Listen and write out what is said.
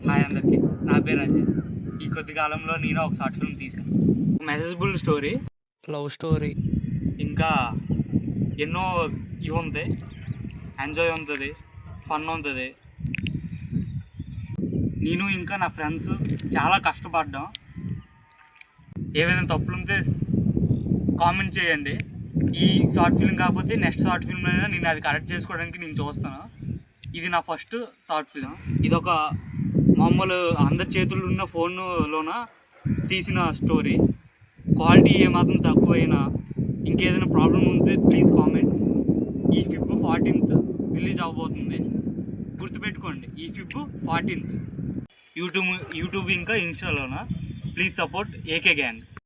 Hi అందరికీ, నా పేరు అజయ్. ఈ కొద్ది కాలంలో నేను ఒక షార్ట్ ఫిల్మ్ తీశాను. మెసేజబుల్ స్టోరీ, లవ్ స్టోరీ, ఇంకా ఎన్నో ఇవి ఉంటాయి. ఎంజాయ్ ఉంటుంది, ఫన్ ఉంటుంది. నేను ఇంకా నా ఫ్రెండ్స్ చాలా కష్టపడ్డాం. ఏవైనా తప్పులు ఉంటే కామెంట్ చేయండి. ఈ షార్ట్ ఫిల్మ్ కాకపోతే నెక్స్ట్ షార్ట్ ఫిల్మ్ అయినా నేను అది కరెక్ట్ చేసుకోవడానికి నేను చూస్తాను. ఇది నా ఫస్ట్ షార్ట్ ఫిల్మ్. ఇదొక మామూలు అందరి చేతుల్లో ఉన్న ఫోన్లోన తీసిన స్టోరీ. క్వాలిటీ ఏమాత్రం తక్కువైనా ఇంకేదైనా ప్రాబ్లం ఉంటే ప్లీజ్ కామెంట్. ఈ ఫిబ్ 14th రిలీజ్ అవ్వబోతుంది, గుర్తుపెట్టుకోండి. ఈ ఫిబ్ 14th యూట్యూబ్ ఇంకా ఇన్స్టాలోన. Please support AK gang.